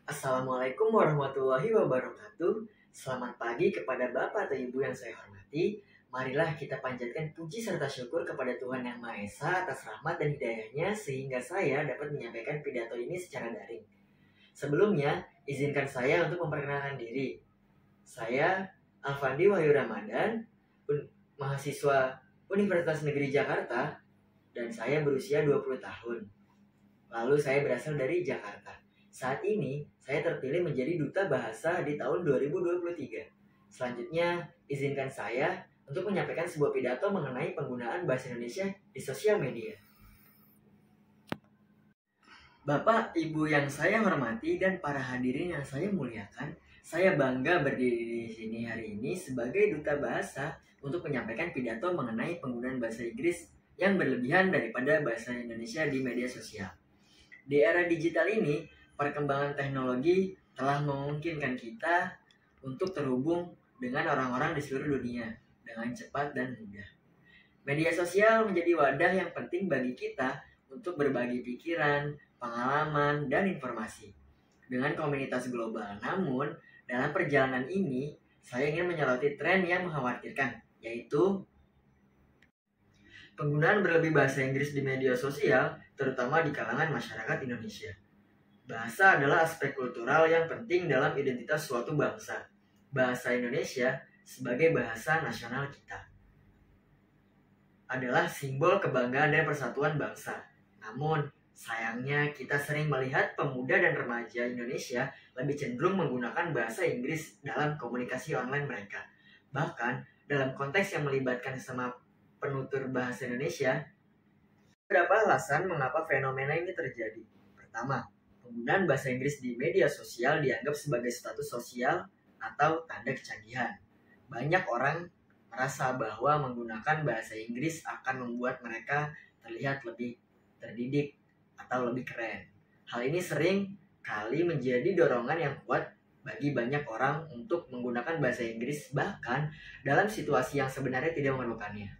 Assalamualaikum warahmatullahi wabarakatuh. Selamat pagi kepada Bapak atau Ibu yang saya hormati. Marilah kita panjatkan puji serta syukur kepada Tuhan Yang Maha Esa atas rahmat dan hidayahnya sehingga saya dapat menyampaikan pidato ini secara daring. Sebelumnya, izinkan saya untuk memperkenalkan diri. Saya Alfandi Wahyu Ramadan, mahasiswa Universitas Negeri Jakarta, dan saya berusia 20 tahun. Lalu saya berasal dari Jakarta. Saat ini, saya terpilih menjadi Duta Bahasa di tahun 2023. Selanjutnya, izinkan saya untuk menyampaikan sebuah pidato mengenai penggunaan bahasa Indonesia di sosial media. Bapak, Ibu yang saya hormati, dan para hadirin yang saya muliakan, saya bangga berdiri di sini hari ini sebagai Duta Bahasa untuk menyampaikan pidato mengenai penggunaan bahasa Inggris yang berlebihan daripada bahasa Indonesia di media sosial. Di era digital ini, perkembangan teknologi telah memungkinkan kita untuk terhubung dengan orang-orang di seluruh dunia dengan cepat dan mudah. Media sosial menjadi wadah yang penting bagi kita untuk berbagi pikiran, pengalaman, dan informasi dengan komunitas global. Namun, dalam perjalanan ini, saya ingin menyoroti tren yang mengkhawatirkan, yaitu penggunaan berlebih bahasa Inggris di media sosial, terutama di kalangan masyarakat Indonesia. Bahasa adalah aspek kultural yang penting dalam identitas suatu bangsa. Bahasa Indonesia sebagai bahasa nasional kita adalah simbol kebanggaan dan persatuan bangsa. Namun, sayangnya kita sering melihat pemuda dan remaja Indonesia lebih cenderung menggunakan bahasa Inggris dalam komunikasi online mereka. Bahkan, dalam konteks yang melibatkan sesama penutur bahasa Indonesia, beberapa alasan mengapa fenomena ini terjadi. Pertama, penggunaan bahasa Inggris di media sosial dianggap sebagai status sosial atau tanda kecanggihan. Banyak orang merasa bahwa menggunakan bahasa Inggris akan membuat mereka terlihat lebih terdidik atau lebih keren. Hal ini sering kali menjadi dorongan yang kuat bagi banyak orang untuk menggunakan bahasa Inggris bahkan dalam situasi yang sebenarnya tidak memerlukannya.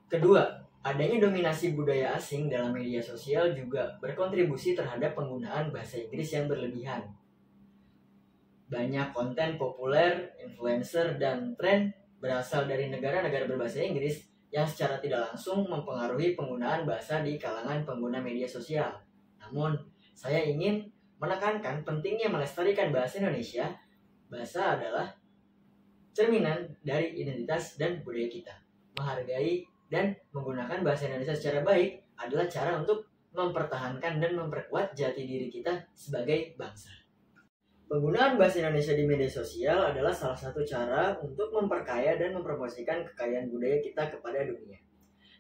Kedua, adanya dominasi budaya asing dalam media sosial juga berkontribusi terhadap penggunaan bahasa Inggris yang berlebihan. Banyak konten populer, influencer, dan tren berasal dari negara-negara berbahasa Inggris yang secara tidak langsung mempengaruhi penggunaan bahasa di kalangan pengguna media sosial. Namun, saya ingin menekankan pentingnya melestarikan bahasa Indonesia. Bahasa adalah cerminan dari identitas dan budaya kita. Menghargai dan menggunakan bahasa Indonesia secara baik adalah cara untuk mempertahankan dan memperkuat jati diri kita sebagai bangsa. Penggunaan bahasa Indonesia di media sosial adalah salah satu cara untuk memperkaya dan mempromosikan kekayaan budaya kita kepada dunia.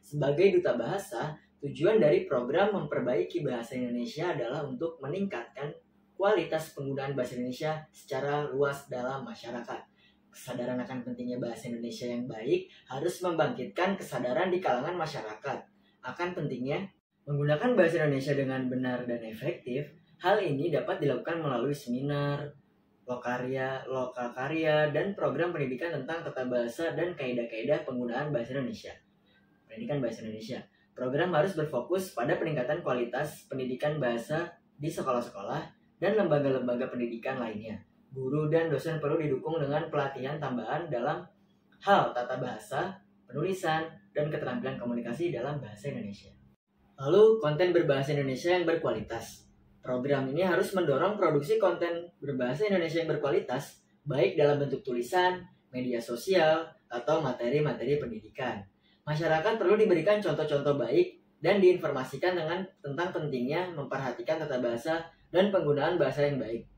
Sebagai duta bahasa, tujuan dari program memperbaiki bahasa Indonesia adalah untuk meningkatkan kualitas penggunaan bahasa Indonesia secara luas dalam masyarakat. Kesadaran akan pentingnya bahasa Indonesia yang baik harus membangkitkan kesadaran di kalangan masyarakat akan pentingnya menggunakan bahasa Indonesia dengan benar dan efektif. Hal ini dapat dilakukan melalui seminar, lokal karya, dan program pendidikan tentang tata bahasa dan kaidah-kaidah penggunaan bahasa Indonesia. Pendidikan bahasa Indonesia. Program harus berfokus pada peningkatan kualitas pendidikan bahasa di sekolah-sekolah dan lembaga-lembaga pendidikan lainnya. Guru dan dosen perlu didukung dengan pelatihan tambahan dalam hal tata bahasa, penulisan, dan keterampilan komunikasi dalam bahasa Indonesia. Lalu, konten berbahasa Indonesia yang berkualitas. Program ini harus mendorong produksi konten berbahasa Indonesia yang berkualitas, baik dalam bentuk tulisan, media sosial, atau materi-materi pendidikan. Masyarakat perlu diberikan contoh-contoh baik dan diinformasikan tentang pentingnya memperhatikan tata bahasa dan penggunaan bahasa yang baik.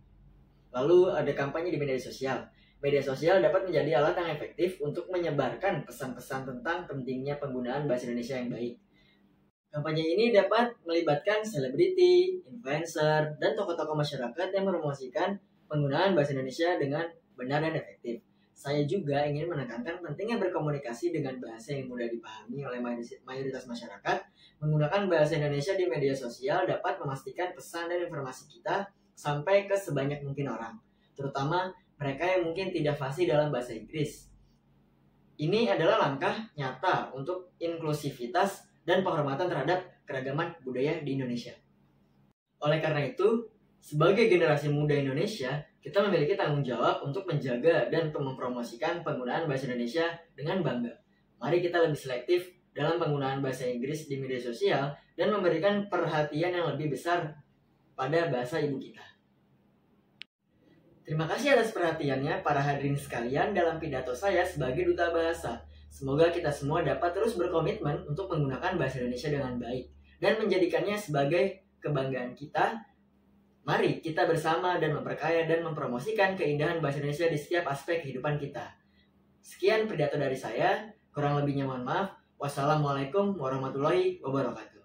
Lalu ada kampanye di media sosial. Media sosial dapat menjadi alat yang efektif untuk menyebarkan pesan-pesan tentang pentingnya penggunaan bahasa Indonesia yang baik. Kampanye ini dapat melibatkan selebriti, influencer, dan tokoh-tokoh masyarakat yang mempromosikan penggunaan bahasa Indonesia dengan benar dan efektif. Saya juga ingin menekankan pentingnya berkomunikasi dengan bahasa yang mudah dipahami oleh mayoritas masyarakat. Menggunakan bahasa Indonesia di media sosial dapat memastikan pesan dan informasi kita sampai ke sebanyak mungkin orang, terutama mereka yang mungkin tidak fasih dalam bahasa Inggris. Ini adalah langkah nyata untuk inklusivitas dan penghormatan terhadap keragaman budaya di Indonesia. Oleh karena itu, Sebagai generasi muda Indonesia, kita memiliki tanggung jawab untuk menjaga dan mempromosikan penggunaan bahasa Indonesia dengan bangga. Mari kita lebih selektif dalam penggunaan bahasa Inggris di media sosial dan memberikan perhatian yang lebih besar pada bahasa ibu kita. Terima kasih atas perhatiannya para hadirin sekalian dalam pidato saya sebagai duta bahasa. Semoga kita semua dapat terus berkomitmen untuk menggunakan bahasa Indonesia dengan baik dan menjadikannya sebagai kebanggaan kita. Mari kita bersama dan memperkaya dan mempromosikan keindahan bahasa Indonesia di setiap aspek kehidupan kita. Sekian pidato dari saya, kurang lebihnya mohon maaf. Wassalamualaikum warahmatullahi wabarakatuh.